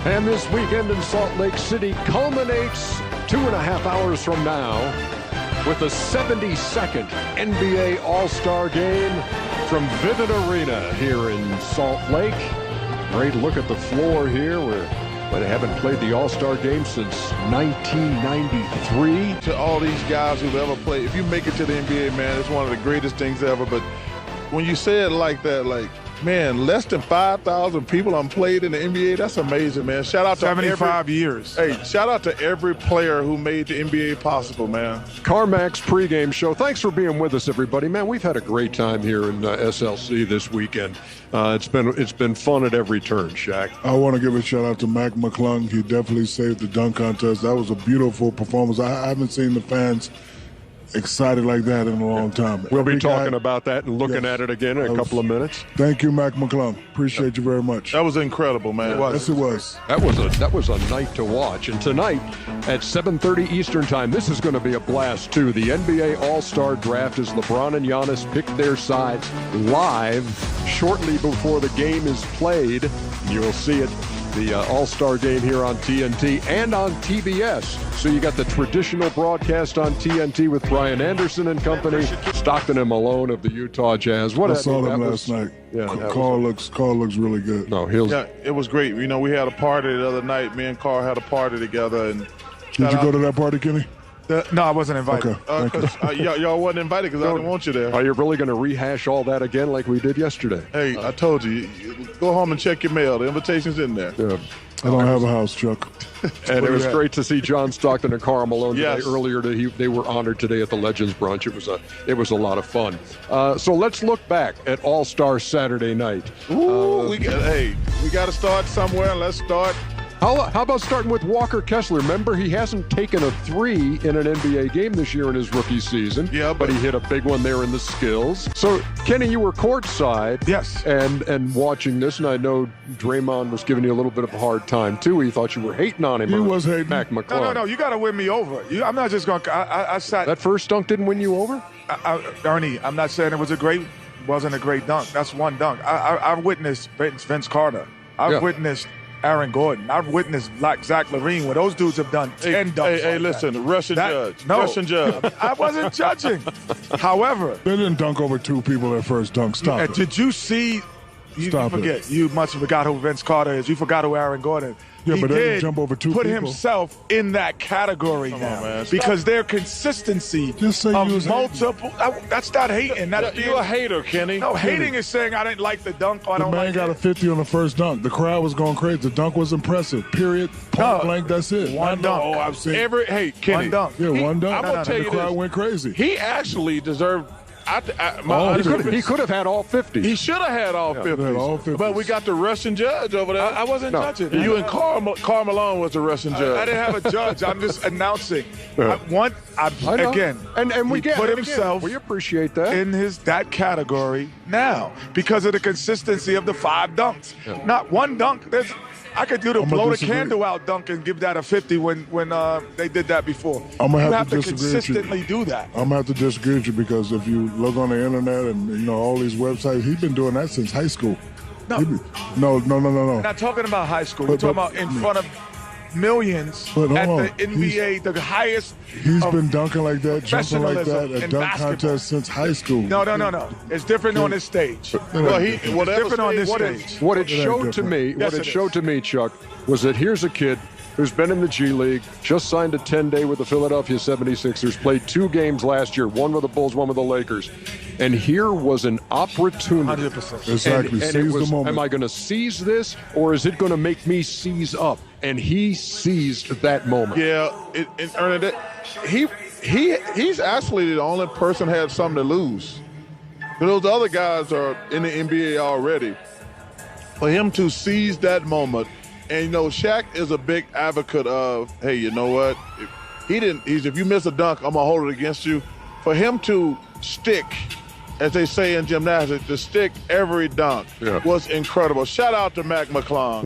And this weekend in Salt Lake City culminates 2.5 hours from now with the 72nd NBA All-Star Game from Vivint Arena here in Salt Lake. Great look at the floor here where they haven't played the All-Star Game since 1993. To all these guys who've ever played, if you make it to the NBA, man, it's one of the greatest things ever. But when you say it like that, like, man, less than 5,000 people played in the NBA. That's amazing, man. Shout out to 75 years. Hey, shout out to every player who made the NBA possible, man. Carmax pregame show. Thanks for being with us, everybody. Man, we've had a great time here in SLC this weekend. It's been fun at every turn, Shaq. I want to give a shout out to Mac McClung. He definitely saved the dunk contest. That was a beautiful performance. I haven't seen the fans excited like that in a long time. We'll be talking about that and looking at it again in a couple of minutes. Thank you, Mac McClung. Appreciate you very much. That was incredible, man. Yes, it was. That was a night to watch. And tonight at 7:30 Eastern Time, this is going to be a blast too. The NBA All-Star Draft as LeBron and Giannis pick their sides live shortly before the game is played. You'll see it. The All-Star Game here on TNT and on TBS. So you got the traditional broadcast on TNT with Brian Anderson and company, Stockton and Malone of the Utah Jazz. I saw them last night. Yeah, Carl looks really good. No, it was great. You know, we had a party the other night. Me and Carl had a party together. And did you go to that party, Kenny? No, I wasn't invited. Okay. Y'all wasn't invited because I didn't want you there. Are you really going to rehash all that again like we did yesterday? Hey, I told you, go home and check your mail. The invitation's in there. Yeah. I don't have a house, Chuck. And it was great to see John Stockton and Karl Malone today. Earlier, they were honored today at the Legends Brunch. It was a lot of fun. So let's look back at All-Star Saturday night. We got to start somewhere. Let's start. How about starting with Walker Kessler? Remember, he hasn't taken a three in an NBA game this year in his rookie season. Yeah, but he hit a big one there in the skills. So, Kenny, you were courtside. Yes. And watching this, and I know Draymond was giving you a little bit of a hard time, too. He thought you were hating on him. He was hating. Mac McClung. No, you got to win me over. I'm not just going to – I sat – That first dunk didn't win you over? Ernie, I'm not saying it wasn't a great dunk. That's one dunk. I've witnessed Vince Carter. I've witnessed – Aaron Gordon. I've witnessed like Zach LaVine where those dudes have done 10 dunks. Hey, listen, Russian judge. No. Russian judge. I wasn't judging. However, they didn't dunk over two people their first dunk. Stop it. Did you see? You forget. You must have forgot who Vince Carter is. You forgot who Aaron Gordon. Yeah, he but they did didn't jump over two put people. himself in that category now because their consistency of multiple. That's not hating. You're a hater, Kenny. No, hating is saying I didn't like the dunk. Or I don't like like got a 50 on the first dunk. The crowd was going crazy. The dunk was impressive. Period. Point blank. That's it. One dunk. Oh, I've seen Kenny. One dunk. Yeah, one dunk. I'm gonna tell you the crowd went crazy. He actually deserved. He could have had all 50. He should have had all 50. But we got the Russian judge over there. I wasn't judging. You and Karl Malone was the Russian judge. I didn't have a judge. I'm just announcing. Again, and we put himself. We appreciate that in that category now because of the consistency of the 5 dunks. Yeah. Not one dunk. I could do the blow the candle out dunk and give that a 50 when they did that before. You have to consistently do that. I'm gonna have to disagree with you because if you look on the internet and all these websites, he's been doing that since high school. No. We're not talking about high school. We're talking about in front of millions at the NBA, the highest. He's been dunking like that, jumping like that at dunk contest since high school. No. It's different on this stage. What it showed to me, Chuck, was that here's a kid who's been in the G League, just signed a 10-day with the Philadelphia 76ers, played 2 games last year, one with the Bulls, one with the Lakers. And here was an opportunity. 100%. Exactly. Seize the moment. Am I going to seize this, or is it going to make me seize up? And he seized that moment. Yeah, Ernie, he's actually the only person who had something to lose. Those other guys are in the NBA already. For him to seize that moment, and Shaq is a big advocate of, hey, you know what? If you miss a dunk, I'm gonna hold it against you. For him to stick, as they say in gymnastics, to stick every dunk was incredible. Shout out to Mac McClung.